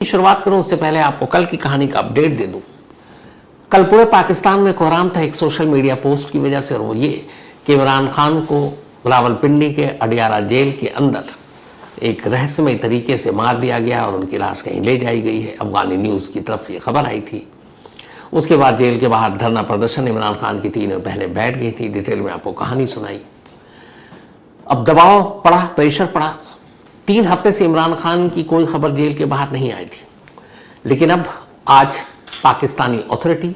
शुरुआत करूं उससे पहले आपको कल की कहानी का अपडेट दे दूं। कल पूरे पाकिस्तान में कोहराम था एक सोशल मीडिया पोस्ट की वजह से, और वो ये कि इमरान खान को रावलपिंडी के अडियाला जेल के अंदर एक रहस्यमय तरीके से मार दिया गया और उनकी लाश कहीं ले जाई गई है। अफगानी न्यूज़ की तरफ से खबर आई थी। उसके बाद जेल के बाहर धरना प्रदर्शन इमरान खान की 3 बहनें बैठ गई थी। डिटेल में आपको कहानी सुनाई। अब दबाव पड़ा, प्रेशर पड़ा। 3 हफ्ते से इमरान खान की कोई खबर जेल के बाहर नहीं आई थी, लेकिन अब आज पाकिस्तानी अथॉरिटी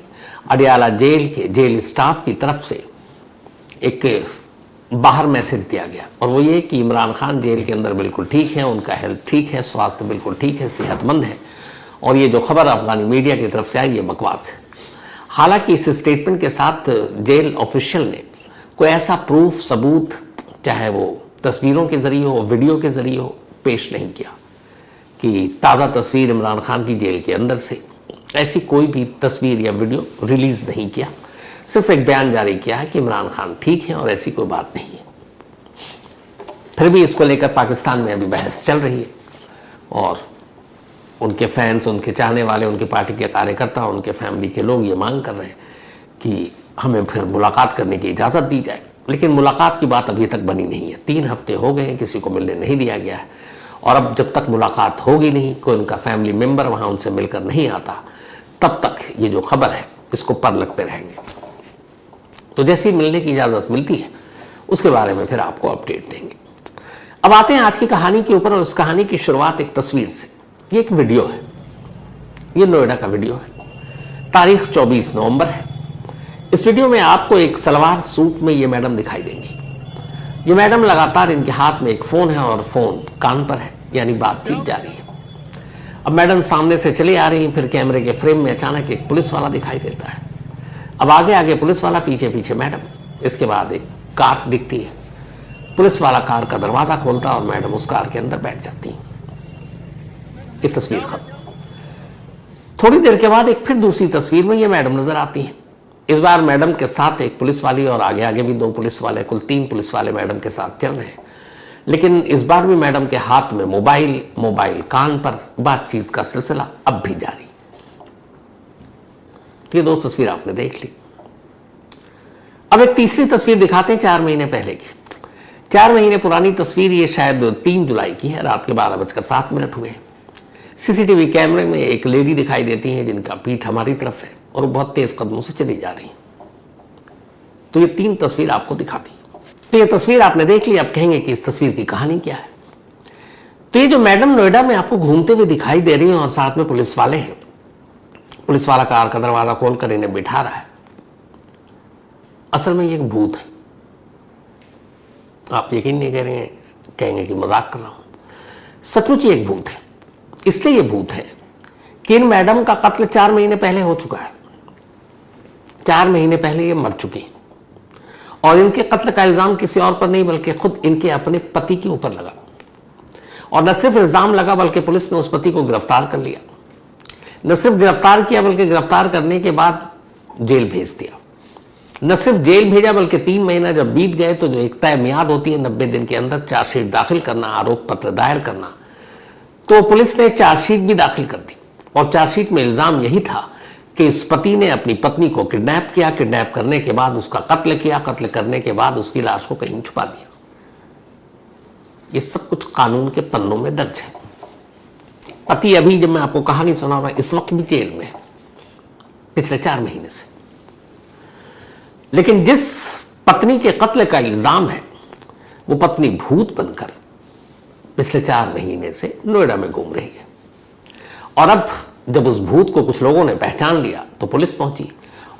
अडियाला जेल के जेल स्टाफ की तरफ से एक बाहर मैसेज दिया गया, और वो ये कि इमरान खान जेल के अंदर बिल्कुल ठीक है, उनका हेल्थ ठीक है, स्वास्थ्य बिल्कुल ठीक है, सेहतमंद है, और ये जो खबर अफगानी मीडिया की तरफ से आई ये बकवास है। हालांकि इस स्टेटमेंट के साथ जेल ऑफिशियल ने कोई ऐसा प्रूफ, सबूत, चाहे वो तस्वीरों के जरिए हो, वीडियो के जरिए हो, पेश नहीं किया कि ताज़ा तस्वीर इमरान खान की जेल के अंदर से ऐसी कोई भी तस्वीर या वीडियो रिलीज़ नहीं किया। सिर्फ एक बयान जारी किया है कि इमरान खान ठीक है और ऐसी कोई बात नहीं है। फिर भी इसको लेकर पाकिस्तान में अभी बहस चल रही है, और उनके फैंस, उनके चाहने वाले, उनकी पार्टी के कार्यकर्ता, उनके फैमिली के लोग ये मांग कर रहे हैं कि हमें फिर मुलाकात करने की इजाज़त दी जाए। लेकिन मुलाकात की बात अभी तक बनी नहीं है। 3 हफ्ते हो गए हैं, किसी को मिलने नहीं दिया गया है, और अब जब तक मुलाकात होगी नहीं, कोई उनका फैमिली मेम्बर वहाँ उनसे मिलकर नहीं आता, तब तक ये जो खबर है इसको पर लगते रहेंगे। तो जैसे ही मिलने की इजाज़त मिलती है उसके बारे में फिर आपको अपडेट देंगे। अब आते हैं आज की कहानी के ऊपर, और इस कहानी की शुरुआत एक तस्वीर से। ये एक वीडियो है, ये नोएडा का वीडियो है, तारीख 24 नवंबर है। इस वीडियो में आपको एक सलवार सूट में ये मैडम दिखाई देंगी। ये मैडम लगातार, इनके हाथ में एक फ़ोन है और फ़ोन कान पर है, यानी बातचीत जारी है। अब मैडम सामने से चली आ रही है, फिर कैमरे के फ्रेम में अचानक एक पुलिस वाला दिखाई देता है। अब आगे आगे पुलिस वाला, पीछे पीछे मैडम। इसके बाद एक कार दिखती है। पुलिस वाला कार का दरवाज़ा खोलता है और मैडम उस कार के अंदर बैठ जाती है। ये तस्वीर खत्म। थोड़ी देर के बाद एक फिर दूसरी तस्वीर में ये मैडम नजर आती है। इस बार मैडम के साथ एक पुलिस वाली और आगे आगे भी 2 पुलिस वाले, कुल 3 पुलिस वाले मैडम के साथ चल रहे हैं। लेकिन इस बार भी मैडम के हाथ में मोबाइल कान पर, बातचीत का सिलसिला अब भी जारी। ये 2 तस्वीर आपने देख ली। अब एक तीसरी तस्वीर दिखाते हैं 4 महीने पहले की। 4 महीने पुरानी तस्वीर, ये शायद 3 जुलाई की है। रात के 12:07 हुए। सीसीटीवी कैमरे में एक लेडी दिखाई देती है जिनका पीठ हमारी तरफ है, और वो बहुत तेज कदमों से चली जा रही है। तो ये 3 तस्वीर आपको दिखाती। तो ये तस्वीर आपने देख ली। आप कहेंगे कि इस तस्वीर की कहानी क्या है। तो ये जो मैडम नोएडा में आपको घूमते हुए दिखाई दे रही है और साथ में पुलिस वाले हैं, पुलिस वाला कार का दरवाजा खोलकर इन्हें बिठा रहा है, असल में ये एक भूत है। आप यकीन नहीं करेंगे, कहेंगे कि मजाक कर रहा हूं। सचमुच ये एक भूत है। इसलिए ये भूत है कि इन मैडम का कत्ल 4 महीने पहले हो चुका है। 4 महीने पहले ये मर चुकी है, और इनके कत्ल का इल्जाम किसी और पर नहीं बल्कि खुद इनके अपने पति के ऊपर लगा। और न सिर्फ इल्जाम लगा बल्कि पुलिस ने उस पति को गिरफ्तार कर लिया। न सिर्फ गिरफ्तार किया बल्कि गिरफ्तार करने के बाद जेल भेज दिया। न सिर्फ जेल भेजा बल्कि 3 महीना जब बीत गए तो जो एक तय मियाद होती है 90 दिन के अंदर चार्जशीट दाखिल करना, आरोप पत्र दायर करना, तो पुलिस ने चार्जशीट भी दाखिल कर दी। और चार्जशीट में इल्जाम यही था कि इस पति ने अपनी पत्नी को किडनैप किया, किडनैप करने के बाद उसका कत्ल किया, कत्ल करने के बाद उसकी लाश को कहीं छुपा दिया। ये सब कुछ कानून के पन्नों में दर्ज है। पति अभी, जब मैं आपको कहानी सुना रहा हूं, इस वक्त भी जेल में है, पिछले 4 महीने से। लेकिन जिस पत्नी के कत्ल का इल्जाम है वो पत्नी भूत बनकर पिछले 4 महीने से नोएडा में घूम रही है। और अब जब उस भूत को कुछ लोगों ने पहचान लिया तो पुलिस पहुंची,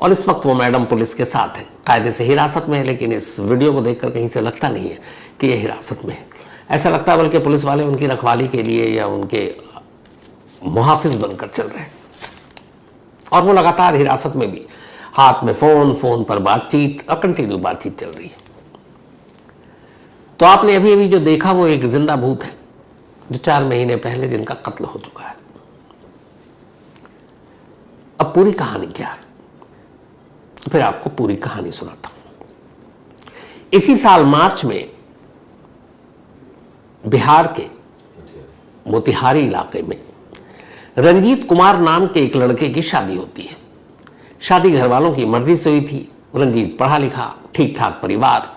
और इस वक्त वो मैडम पुलिस के साथ है, कायदे से हिरासत में है। लेकिन इस वीडियो को देखकर कहीं से लगता नहीं है कि ये हिरासत में है। ऐसा लगता है बल्कि पुलिस वाले उनकी रखवाली के लिए या उनके मुहाफिज बनकर चल रहे हैं। और वो लगातार हिरासत में भी, हाथ में फोन पर बातचीत, और कंटिन्यू बातचीत चल रही है। तो आपने अभी अभी जो देखा वो एक जिंदा भूत है, जो 4 महीने पहले जिनका कत्ल हो चुका है। अब पूरी कहानी क्या है, फिर आपको पूरी कहानी सुनाता हूं। इसी साल मार्च में बिहार के मोतिहारी इलाके में रंजीत कुमार नाम के एक लड़के की शादी होती है। शादी घर वालों की मर्जी से हुई थी। रंजीत पढ़ा लिखा, ठीक ठाक परिवार।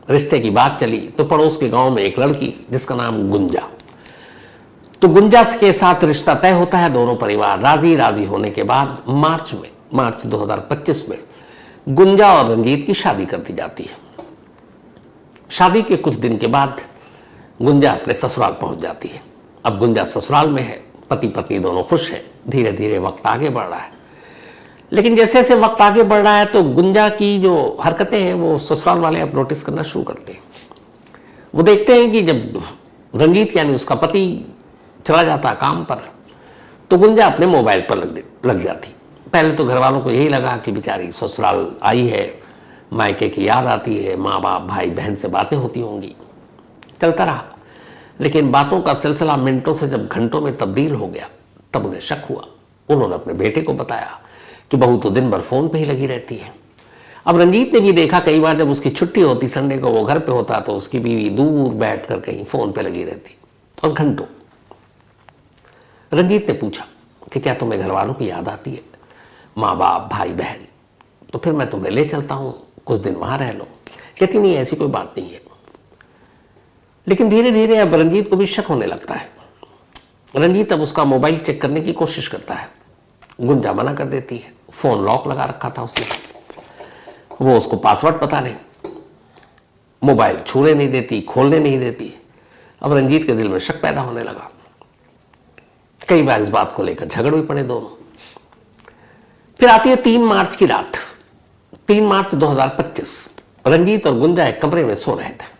रिश्ते की बात चली तो पड़ोस के गांव में एक लड़की जिसका नाम गुंजा, तो गुंजा के साथ रिश्ता तय होता है। दोनों परिवार राजी होने के बाद मार्च 2025 में गुंजा और रंजीत की शादी कर दी जाती है। शादी के कुछ दिन के बाद गुंजा अपने ससुराल पहुंच जाती है। अब गुंजा ससुराल में है, पति पत्नी दोनों खुश हैं। धीरे धीरे वक्त आगे बढ़ रहा है, लेकिन जैसे जैसे वक्त आगे बढ़ रहा है तो गुंजा की जो हरकतें हैं वो ससुराल वाले अब नोटिस करना शुरू करते हैं। वो देखते हैं कि जब रंजीत यानी उसका पति चला जाता काम पर तो गुंजा अपने मोबाइल पर लग जाती। पहले तो घर वालों को यही लगा कि बेचारी ससुराल आई है, मायके की याद आती है, माँ बाप भाई बहन से बातें होती होंगी। चलता रहा, लेकिन बातों का सिलसिला मिनटों से जब घंटों में तब्दील हो गया तब उन्हें शक हुआ। उन्होंने अपने बेटे को बताया कि बहू तो दिन भर फोन पे ही लगी रहती है। अब रंजीत ने भी देखा कई बार जब उसकी छुट्टी होती, संडे को वो घर पे होता तो उसकी बीवी दूर बैठकर कहीं फोन पे लगी रहती और घंटों। रंजीत ने पूछा कि क्या तुम्हें घर वालों की याद आती है, माँ बाप भाई बहन? तो फिर मैं तुम्हें ले चलता हूं, कुछ दिन वहां रह लो। कहती नहीं, ऐसी कोई बात नहीं है। लेकिन धीरे धीरे अब रंजीत को भी शक होने लगता है। रंजीत अब उसका मोबाइल चेक करने की कोशिश करता है। गुंजा मना कर देती है। फोन लॉक लगा रखा था उसने, वो उसको पासवर्ड पता नहीं, मोबाइल छूने नहीं देती, खोलने नहीं देती। अब रंजीत के दिल में शक पैदा होने लगा। कई बार इस बात को लेकर झगड़ भी पड़े दोनों। फिर आती है 3 मार्च की रात। 3 मार्च 2025 रंजीत और गुंजा एक कमरे में सो रहे थे।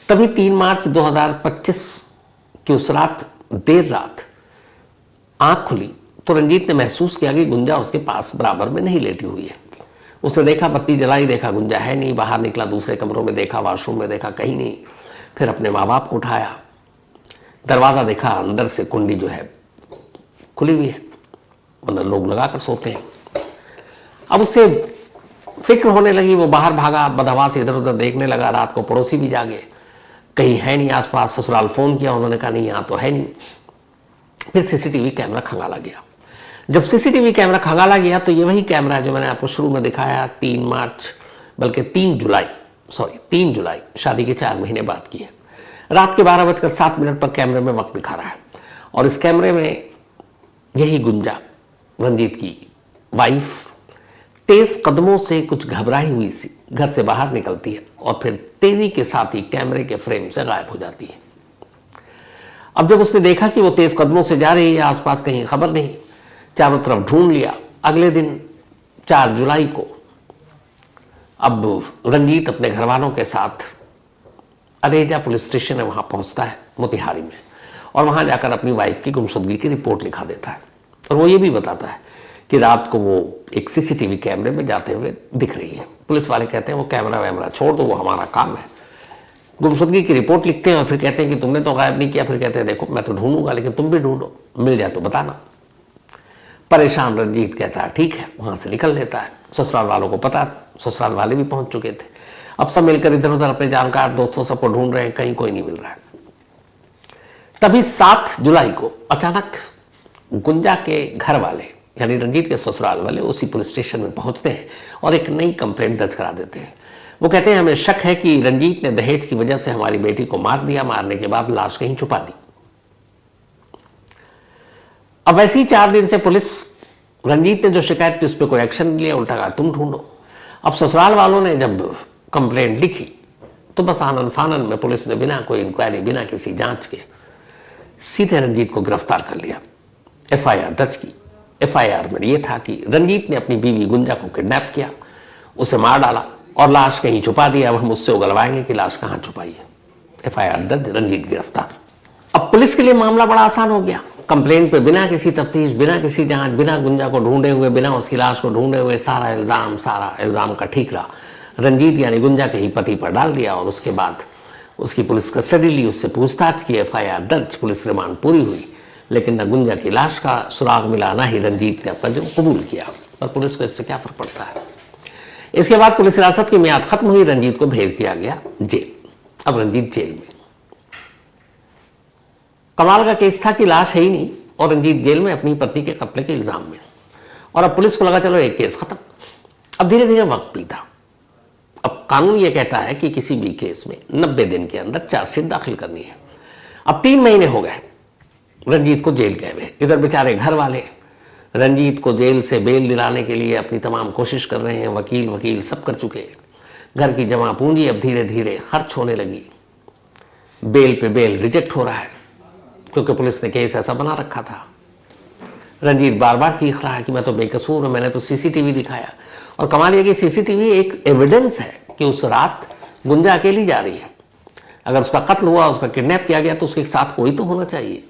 तभी 3 मार्च 2025 की उस रात देर रात आंख खुली तो रंजीत ने महसूस किया कि गुंजा उसके पास बराबर में नहीं लेटी हुई है। उसने देखा, बत्ती जलाई, देखा गुंजा है नहीं। बाहर निकला, दूसरे कमरों में देखा, वॉशरूम में देखा, कहीं नहीं। फिर अपने माँ बाप को उठाया, दरवाजा देखा, अंदर से कुंडी जो है खुली हुई है, वरना लोग लगाकर सोते हैं। अब उससे फिक्र होने लगी, वो बाहर भागा, बदहवा से इधर उधर देखने लगा। रात को पड़ोसी भी जागे, कहीं है नहीं आसपास। ससुराल फोन किया, उन्होंने कहा नहीं यहाँ तो है नहीं। फिर सीसीटीवी कैमरा खंगाला गया। जब सीसीटीवी कैमरा खंगाला गया तो ये वही कैमरा है जो मैंने आपको शुरू में दिखाया। 3 मार्च बल्कि 3 जुलाई शादी के 4 महीने बाद की है। रात के 12:07 पर कैमरे में वक्त दिखा रहा है और इस कैमरे में यही गुंजा, रंजीत की वाइफ, तेज कदमों से कुछ घबराई हुई सी घर से बाहर निकलती है और फिर तेजी के साथ ही कैमरे के फ्रेम से गायब हो जाती है। अब जब उसने देखा कि वो तेज कदमों से जा रही है, आसपास कहीं खबर नहीं, चारों तरफ ढूंढ लिया। अगले दिन 4 जुलाई को अब रंजीत अपने घर वालों के साथ अरेजा पुलिस स्टेशन है, वहां पहुंचता है मोतिहारी में, और वहां जाकर अपनी वाइफ की गुमशुदगी की रिपोर्ट लिखा देता है। और वो ये भी बताता है कि रात को वो एक सीसीटीवी कैमरे में जाते हुए दिख रही है। पुलिस वाले कहते हैं वो कैमरा वैमरा छोड़ दो, वो हमारा काम है। गुमशुदगी की रिपोर्ट लिखते हैं और फिर कहते हैं कि तुमने तो गायब नहीं किया। फिर कहते हैं देखो मैं तो ढूंढूंगा, लेकिन तुम भी ढूंढो, मिल जाए तो बताना। परेशान रंजीत कहता है ठीक है, वहां से निकल लेता है। ससुराल वालों को पता, ससुराल वाले भी पहुंच चुके थे। अब सब मिलकर इधर उधर अपने जानकार दोस्तों सबको ढूंढ रहे हैं, कहीं कोई नहीं मिल रहा है। तभी 7 जुलाई को अचानक गुंजा के घर वाले यानी रंजीत के ससुराल वाले उसी पुलिस स्टेशन में पहुंचते हैं और एक नई कंप्लेंट दर्ज करा देते हैं। वो कहते हैं हमें शक है कि रंजीत ने दहेज की वजह से हमारी बेटी को मार दिया, मारने के बाद लाश कहीं छुपा दी। अब वैसे ही 4 दिन से पुलिस, रंजीत ने जो शिकायत की उस पर कोई एक्शन नहीं लिया, उल्टा कहा तुम ढूंढो। अब ससुराल वालों ने जब कंप्लेंट लिखी तो बस आनन फानन में पुलिस ने बिना कोई इंक्वायरी, बिना किसी जांच के सीधे रंजीत को गिरफ्तार कर लिया, एफआईआर दर्ज की। एफआईआर में यह था कि रंजीत ने अपनी बीवी गुंजा को किडनैप किया, उसे मार डाला और लाश कहीं छुपा दिया। अब हम उससे उगलवाएंगे कि लाश कहां छुपाई है। एफआईआर दर्ज, रंजीत गिरफ्तार। अब पुलिस के लिए मामला बड़ा आसान हो गया। कंप्लेंट पे बिना किसी तफ्तीश, बिना किसी जांच, बिना गुंजा को ढूंढे हुए, बिना उसकी लाश को ढूंढे हुए सारा इल्जाम का ठीकरा रंजीत यानी गुंजा के ही पति पर डाल दिया। और उसके बाद उसकी पुलिस कस्टडी ली, उससे पूछताछ की, एफआईआर दर्ज, पुलिस रिमांड पूरी हुई। लेकिन न गुंजा की लाश का सुराग मिला, ना ही रंजीत ने अपना जुर्म कबूल किया। पर पुलिस को इससे क्या फर्क पड़ता है। इसके बाद पुलिस हिरासत की मियाद खत्म हुई, रंजीत को भेज दिया गया जेल। अब रंजीत जेल में। कमाल का केस था कि लाश है ही नहीं और रंजीत जेल में अपनी पत्नी के कत्ल के इल्जाम में। और अब पुलिस को लगा चलो एक केस खत्म। अब धीरे धीरे वक्त बीता। अब कानून यह कहता है कि किसी भी केस में 90 दिन के अंदर चार्जशीट दाखिल करनी है। अब 3 महीने हो गए रंजीत को जेल गए हुए। इधर बेचारे घर वाले रंजीत को जेल से बेल दिलाने के लिए अपनी तमाम कोशिश कर रहे हैं। वकील सब कर चुके। घर की जमा पूंजी अब धीरे धीरे खर्च होने लगी। बेल पे बेल रिजेक्ट हो रहा है क्योंकि पुलिस ने केस ऐसा बना रखा था। रंजीत बार बार चीख रहा है कि मैं तो बेकसूर हूं, मैंने तो सीसीटीवी दिखाया। और कमाल यह कि सीसीटीवी एक एविडेंस है कि उस रात गुंजा अकेली जा रही है। अगर उसका कत्ल हुआ, उसका किडनैप किया गया तो उसके साथ कोई तो होना चाहिए,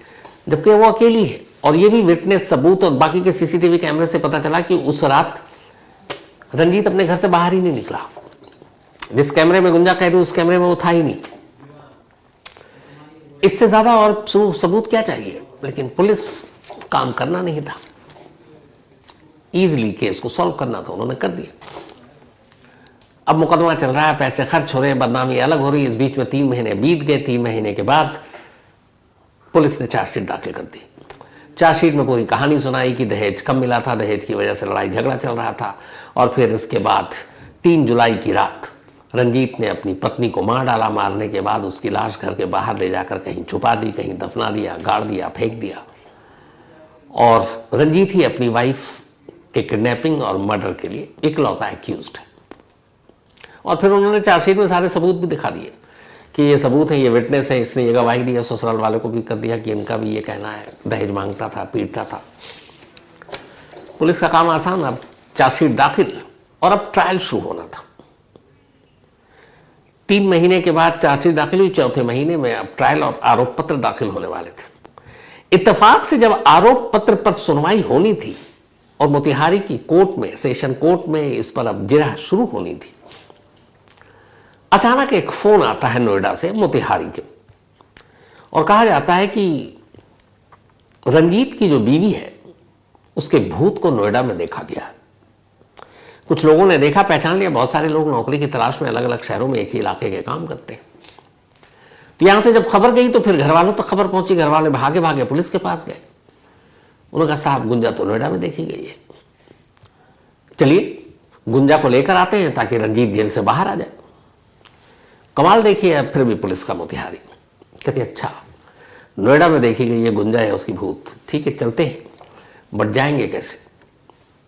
जबकि वो अकेली है। और ये भी विटनेस सबूत और बाकी के सीसीटीवी कैमरे से पता चला कि उस रात रंजीत अपने घर से बाहर ही नहीं निकला। जिस कैमरे में गुंजा कैद उस कैमरे में वो था ही नहीं। इससे ज्यादा और सबूत क्या चाहिए? लेकिन पुलिस काम करना नहीं था, इजीली केस को सॉल्व करना था, उन्होंने कर दिया। अब मुकदमा चल रहा है, पैसे खर्च हो रहे हैं, बदनामी अलग हो रही है। इस बीच में 3 महीने बीत गए। 3 महीने के बाद पुलिस ने चार्जशीट दाखिल कर दी। चार्जशीट में पूरी कहानी सुनाई कि दहेज कम मिला था, दहेज की वजह से लड़ाई झगड़ा चल रहा था। और फिर इसके बाद 3 जुलाई की रात रंजीत ने अपनी पत्नी को मार डाला। मारने के बाद उसकी लाश घर के बाहर ले जाकर कहीं छुपा दी, कहीं दफना दिया, गाड़ दिया, फेंक दिया। और रंजीत ही अपनी वाइफ के किडनैपिंग और मर्डर के लिए इकलौता एक्यूज्ड है। और फिर उन्होंने चार्जशीट में सारे सबूत भी दिखा दिए कि ये सबूत है, ये विटनेस है, इसने ये गवाही दी है। ससुराल वालों को भी कर दिया कि इनका भी ये कहना है, दहेज मांगता था, पीटता था। पुलिस का काम आसान। अब चार्जशीट दाखिल और अब ट्रायल शुरू होना था। 3 महीने के बाद चार्जशीट दाखिल हुई। 4थे महीने में अब ट्रायल और आरोप पत्र दाखिल होने वाले थे। इत्तेफाक से जब आरोप पत्र पर सुनवाई होनी थी और मोतिहारी की कोर्ट में, सेशन कोर्ट में इस पर अब जिरह शुरू होनी थी, अचानक एक फोन आता है नोएडा से मोतिहारी के और कहा जाता है कि रंजीत की जो बीवी है उसके भूत को नोएडा में देखा गया है। कुछ लोगों ने देखा, पहचान लिया। बहुत सारे लोग नौकरी की तलाश में अलग अलग शहरों में एक ही इलाके के काम करते हैं। तो यहां से जब खबर गई तो फिर घर वालों तक खबर पहुंची। घर वाले भागे भागे पुलिस के पास गए। उन्होंने कहा साहब गुंजा तो नोएडा में देखी गई है, चलिए गुंजा को लेकर आते हैं ताकि रंजीत जेल से बाहर आ जाए। कमाल देखिए, अब फिर भी पुलिस का मोतिहारी कहती अच्छा नोएडा में देखी गई है, गुंजा है उसकी भूत, ठीक है चलते हैं, बट जाएंगे कैसे?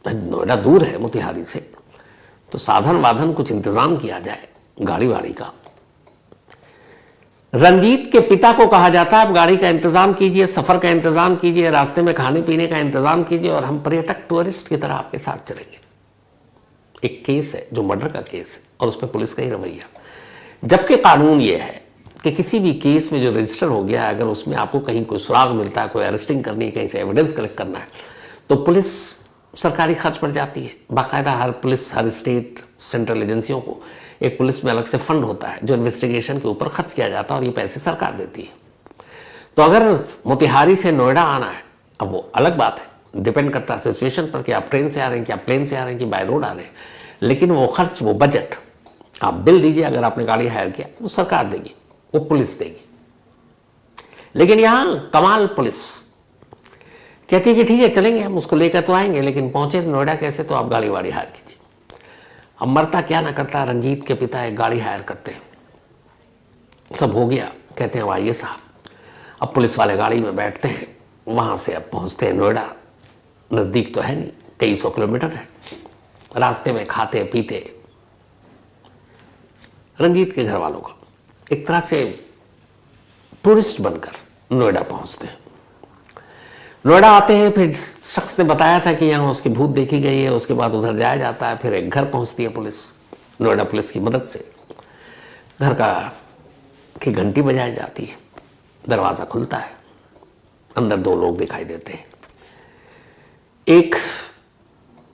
नोएडा दूर है मोतिहारी से, तो साधन वाधन कुछ इंतजाम किया जाए, गाड़ी वाड़ी का। रंजीत के पिता को कहा जाता है आप गाड़ी का इंतजाम कीजिए, सफर का इंतजाम कीजिए, रास्ते में खाने पीने का इंतजाम कीजिए और हम पर्यटक टूरिस्ट की तरह आपके साथ चलेंगे। एक केस है जो मर्डर का केस है और उस पर पुलिस का ही रवैया। जबकि कानून यह है कि किसी भी केस में जो रजिस्टर हो गया है, अगर उसमें आपको कहीं कोई सुराग मिलता है, कोई अरेस्टिंग करनी है, कहीं से एविडेंस कलेक्ट करना है, तो पुलिस सरकारी खर्च पड़ जाती है। बाकायदा हर पुलिस, हर स्टेट सेंट्रल एजेंसियों को एक पुलिस में अलग से फंड होता है जो इन्वेस्टिगेशन के ऊपर खर्च किया जाता है और ये पैसे सरकार देती है। तो अगर मोतिहारी से नोएडा आना है, अब वो अलग बात है, डिपेंड करता है सिचुएशन पर कि आप ट्रेन से आ रहे हैं, कि आप प्लेन से आ रहे हैं, कि बाय रोड आ रहे हैं, लेकिन वो खर्च, वो बजट आप बिल दीजिए। अगर आपने गाड़ी हायर किया वो सरकार देगी, वो पुलिस देगी। लेकिन यहां कमाल, पुलिस कहती है कि ठीक है चलेंगे, हम उसको लेकर तो आएंगे, लेकिन पहुंचे नोएडा कैसे? तो आप गाड़ी वाड़ी हायर कीजिए। अब मरता क्या ना करता, रंजीत के पिता एक गाड़ी हायर करते हैं। सब हो गया, कहते हैं आइए साहब। अब पुलिस वाले गाड़ी में बैठते हैं, वहां से अब पहुंचते हैं नोएडा। नजदीक तो है नहीं, कई 100 किलोमीटर है। रास्ते में खाते पीते रंजीत के घर वालों का एक तरह से टूरिस्ट बनकर नोएडा पहुंचते हैं। नोएडा आते हैं, फिर शख्स ने बताया था कि यहाँ उसकी भूत देखी गई है। उसके बाद उधर जाया जाता है, फिर एक घर पहुंचती है पुलिस, नोएडा पुलिस की मदद से। घर की घंटी बजाई जाती है, दरवाज़ा खुलता है, अंदर 2 लोग दिखाई देते हैं। एक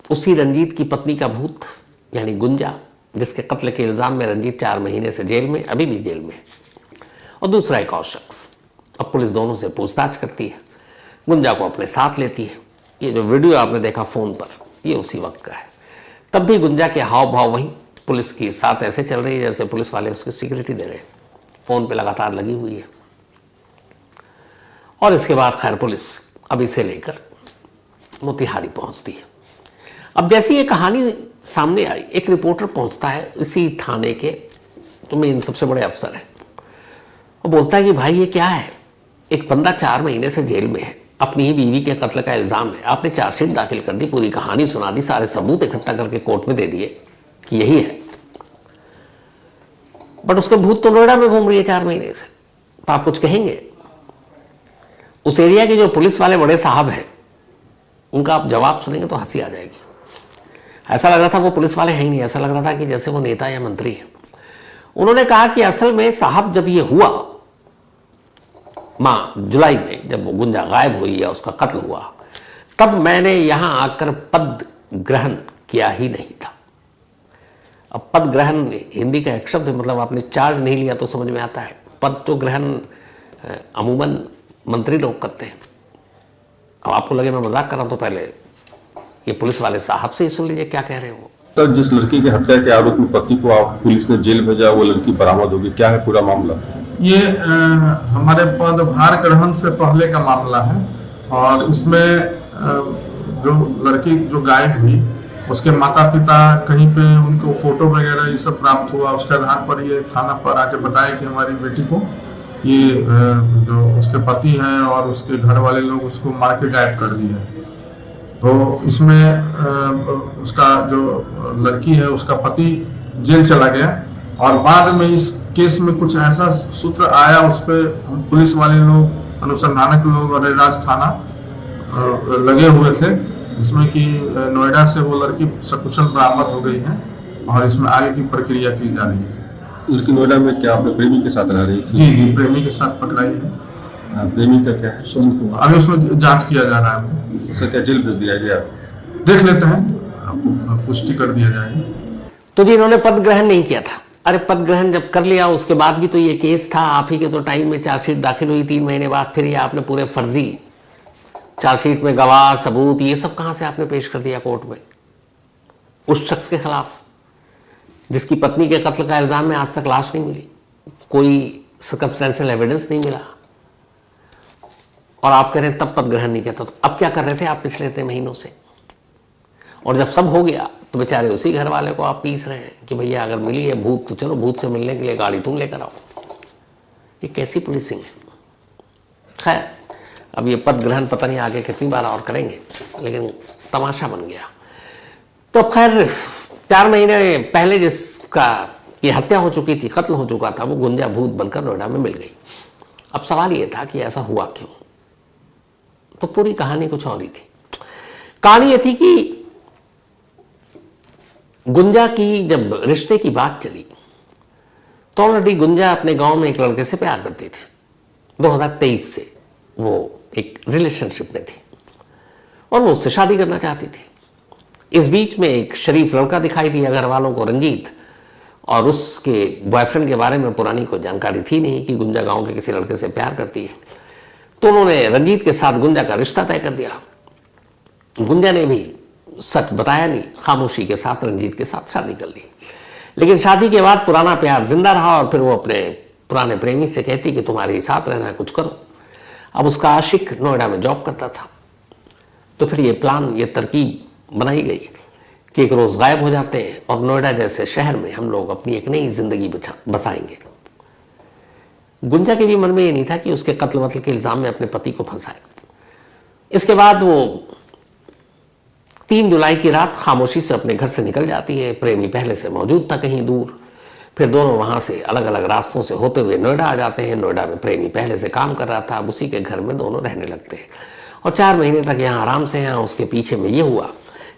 उसी रंजीत की पत्नी का भूत यानी गुंजा, जिसके कत्ल के इल्ज़ाम में रंजीत 4 महीने से जेल में, अभी भी जेल में, और दूसरा एक और शख्स। अब पुलिस दोनों से पूछताछ करती है, गुंजा को अपने साथ लेती है। ये जो वीडियो आपने देखा फ़ोन पर, ये उसी वक्त का है। तब भी गुंजा के हाव भाव वहीं पुलिस के साथ ऐसे चल रही है जैसे पुलिस वाले उसकी सिक्योरिटी दे रहे हैं, फ़ोन पे लगातार लगी हुई है। और इसके बाद खैर पुलिस अब इसे लेकर मोतिहारी पहुंचती है। अब जैसी ये कहानी सामने आई, एक रिपोर्टर पहुंचता है इसी थाने के तो मेन सबसे बड़े अफसर है, वो बोलता है कि भाई ये क्या है, एक बंदा 4 महीने से जेल में है, अपनी ही बीवी के कत्ल का इल्जाम है, आपने चार्जशीट दाखिल कर दी, पूरी कहानी सुना दी, सारे सबूत इकट्ठा करके कोर्ट में दे दिए कि यही है, बट उसके भूत तो नोएडा में घूम रही है 4 महीने से, तो आप कुछ कहेंगे? उस एरिया के जो पुलिस वाले बड़े साहब हैं उनका आप जवाब सुनेंगे तो हंसी आ जाएगी। ऐसा लग रहा था वो पुलिस वाले हैं ही नहीं, ऐसा लग रहा था कि जैसे वो नेता या मंत्री है। उन्होंने कहा कि असल में साहब जब ये हुआ जुलाई में, जब वो गुंजा गायब हुई या उसका कत्ल हुआ, तब मैंने यहां आकर पद ग्रहण किया ही नहीं था। अब पद ग्रहण हिंदी का एक शब्द है, मतलब आपने चार्ज नहीं लिया तो समझ में आता है। पद तो ग्रहण अमूमन मंत्री लोग करते हैं। अब आपको लगे मैं मजाक कर रहा हूं तो पहले ये पुलिस वाले साहब से ही सुन लीजिए क्या कह रहे हो। सर, जिस लड़की की हत्या के आरोप में पति को पुलिस ने जेल भेजा, वो लड़की बरामद होगी, क्या है पूरा मामला? ये हमारे पदभार ग्रहण से पहले का मामला है और इसमें जो लड़की जो गायब हुई उसके माता पिता कहीं पे उनको फोटो वगैरह ये सब प्राप्त हुआ, उसके आधार पर ये थाना पर आके बताया कि हमारी बेटी को ये जो उसके पति हैं और उसके घर वाले लोग उसको मार के गायब कर दिए। तो इसमें उसका जो लड़की है उसका पति जेल चला गया और बाद में इस केस में कुछ ऐसा सूत्र आया, उस पर पुलिस वाले लोग, अनुसंधानक लोग और राज थाना लगे हुए थे, जिसमें कि नोएडा से वो लड़की सकुशल बरामद हो गई है और इसमें आगे की प्रक्रिया की जा रही है। लड़की नोएडा में क्या अपने प्रेमी के साथ रह रही थी? जी, प्रेमी के साथ पकड़ाई है। प्रेमी का क्या है? अभी उसमें जांच किया जा रहा है। उसे क्या जेल भेज दिया गया? देख लेते हैं, आपको पुष्टि कर दिया जाएगा। तो जी इन्होंने पद ग्रहण नहीं किया था। अरे पद ग्रहण जब कर लिया उसके बाद भी तो ये केस था, आप ही के तो टाइम में चार्जशीट दाखिल हुई 3 महीने बाद, फिर ये आपने पूरे फर्जी चार्जशीट में गवाह सबूत ये सब कहां से आपने पेश कर दिया कोर्ट में उस शख्स के खिलाफ जिसकी पत्नी के कत्ल का इल्जाम में आज तक लाश नहीं मिली, कोई सर्कमस्टेंशियल एविडेंस नहीं मिला, और आप कह रहे हैं तब पद ग्रहण नहीं किया था। तो अब क्या कर रहे थे आप पिछले इतने महीनों से? और जब सब हो गया तो बेचारे उसी घर वाले को आप पीस रहे हैं कि भैया अगर मिली है भूत तो चलो भूत से मिलने के लिए गाड़ी तुम लेकर आओ। ये कैसी पुलिसिंग है? खैर अब ये पद ग्रहण पता नहीं आगे कितनी बार और करेंगे, लेकिन तमाशा बन गया। तो खैर 4 महीने पहले जिसका ये हत्या हो चुकी थी, कत्ल हो चुका था, वो गुंजा भूत बनकर नोएडा में मिल गई। अब सवाल ये था कि ऐसा हुआ क्यों? तो पूरी कहानी कुछ और ही थी। कहानी ये थी कि गुंजा की जब रिश्ते की बात चली तो ऑलरेडी गुंजा अपने गांव में एक लड़के से प्यार करती थी। 2023 से वो एक रिलेशनशिप में थी और वो उससे शादी करना चाहती थी। इस बीच में एक शरीफ लड़का दिखाई दिया घर वालों को, रंजीत, और उसके बॉयफ्रेंड के बारे में पुरानी कोई जानकारी थी नहीं कि गुंजा गांव के किसी लड़के से प्यार करती है। तो उन्होंने रंजीत के साथ गुंजा का रिश्ता तय कर दिया। गुंजा ने भी सच बताया नहीं, खामोशी के साथ रंजीत के साथ शादी कर ली। लेकिन शादी के बाद पुराना प्यार जिंदा रहा और फिर वो अपने पुराने प्रेमी से कहती कि तुम्हारे साथ रहना है, कुछ करो। अब उसका आशिक नोएडा में जॉब करता था, तो फिर ये प्लान, ये तरकीब बनाई गई कि एक रोज गायब हो जाते हैं और नोएडा जैसे शहर में हम लोग अपनी एक नई जिंदगी बसाएंगे। गुंजा के भी मन में ये नहीं था कि उसके कत्ल वत्ल के इल्जाम में अपने पति को फंसाए। इसके बाद वो 3 जुलाई की रात खामोशी से अपने घर से निकल जाती है। प्रेमी पहले से मौजूद था कहीं दूर, फिर दोनों वहां से अलग अलग रास्तों से होते हुए नोएडा आ जाते हैं। नोएडा में प्रेमी पहले से काम कर रहा था, अब उसी के घर में दोनों रहने लगते हैं और 4 महीने तक यहाँ आराम से हैं। उसके पीछे में ये हुआ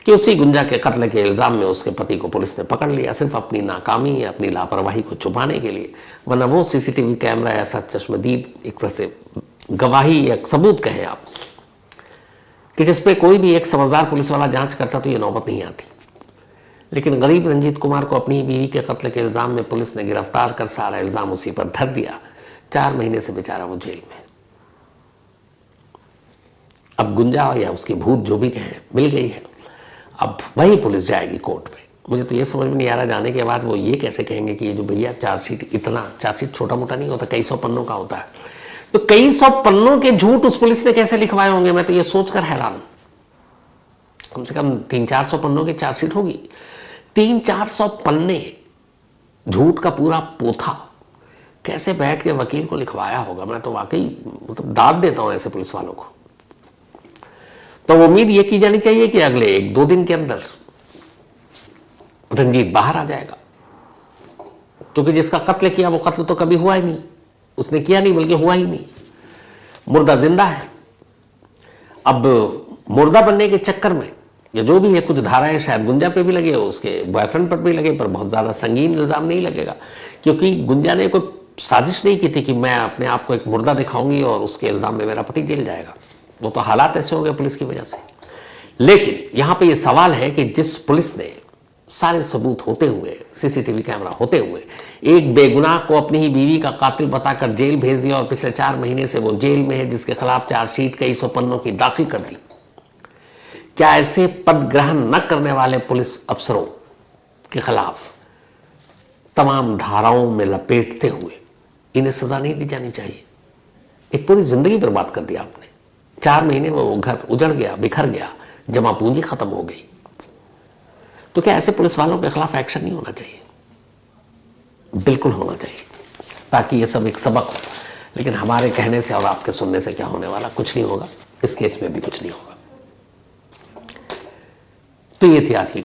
कि उसी गुंजा के कत्ल के इल्जाम में उसके पति को पुलिस ने पकड़ लिया, सिर्फ अपनी नाकामी या अपनी लापरवाही को छुपाने के लिए। वरना वो सीसीटीवी कैमरा ऐसा चश्मदीद एक तरह से गवाही या सबूत कहें आप कि जिस पे कोई भी एक समझदार पुलिस वाला जांच करता तो ये नौबत नहीं आती। लेकिन गरीब रंजीत कुमार को अपनी बीवी के कत्ल के इल्जाम में पुलिस ने गिरफ्तार कर सारा इल्जाम उसी पर धर दिया। 4 महीने से बेचारा वो जेल में। अब गुंजा या उसकी भूत जो भी कहें मिल गई है, अब वही पुलिस जाएगी कोर्ट में। मुझे तो ये समझ में नहीं आ रहा जाने के बाद वो ये कैसे कहेंगे कि ये जो भैया चार्जशीट, इतना चार्जशीट छोटा मोटा नहीं होता, कई 100 पन्नों का होता है। तो कई सौ पन्नों के झूठ उस पुलिस ने कैसे लिखवाए होंगे, मैं तो ये सोचकर हैरान हूं। कम से कम 300-400 पन्नों की चार्जशीट होगी। 300-400 पन्ने झूठ का पूरा पोथा कैसे बैठ के वकील को लिखवाया होगा, मैं तो वाकई मतलब दाद देता हूं ऐसे पुलिस वालों को। तो उम्मीद ये की जानी चाहिए कि अगले 1-2 दिन के अंदर रंजीत बाहर आ जाएगा, क्योंकि जिसका कत्ल किया वो कत्ल तो कभी हुआ ही नहीं, उसने किया नहीं बल्कि हुआ ही नहीं, मुर्दा जिंदा है। अब मुर्दा बनने के चक्कर में या जो भी है, कुछ धाराएं शायद गुंजा पे भी लगे, उसके बॉयफ्रेंड पर भी लगे, पर बहुत ज्यादा संगीन इल्जाम नहीं लगेगा, क्योंकि गुंजा ने कोई साजिश नहीं की थी कि मैं अपने आप को एक मुर्दा दिखाऊंगी और उसके इल्जाम में मेरा पति जेल जाएगा। वो तो हालात ऐसे हो गए पुलिस की वजह से। लेकिन यहां पे ये सवाल है कि जिस पुलिस ने सारे सबूत होते हुए, सीसीटीवी कैमरा होते हुए, एक बेगुनाह को अपनी ही बीवी का कातिल बताकर जेल भेज दिया और पिछले 4 महीने से वो जेल में है, जिसके खिलाफ चार्जशीट कई सौ पन्नों की दाखिल कर दी, क्या ऐसे पद ग्रहण न करने वाले पुलिस अफसरों के खिलाफ तमाम धाराओं में लपेटते हुए इन्हें सजा नहीं दी जानी चाहिए? एक पूरी जिंदगी बर्बाद कर दिया आपने। 4 महीने में वो घर उजड़ गया, बिखर गया, जमा पूंजी खत्म हो गई। तो क्या ऐसे पुलिस वालों के खिलाफ एक्शन नहीं होना चाहिए? बिल्कुल होना चाहिए, ताकि ये सब एक सबक हो। लेकिन हमारे कहने से और आपके सुनने से क्या होने वाला? कुछ नहीं होगा। इस केस में भी कुछ नहीं होगा। तो ये थी आज की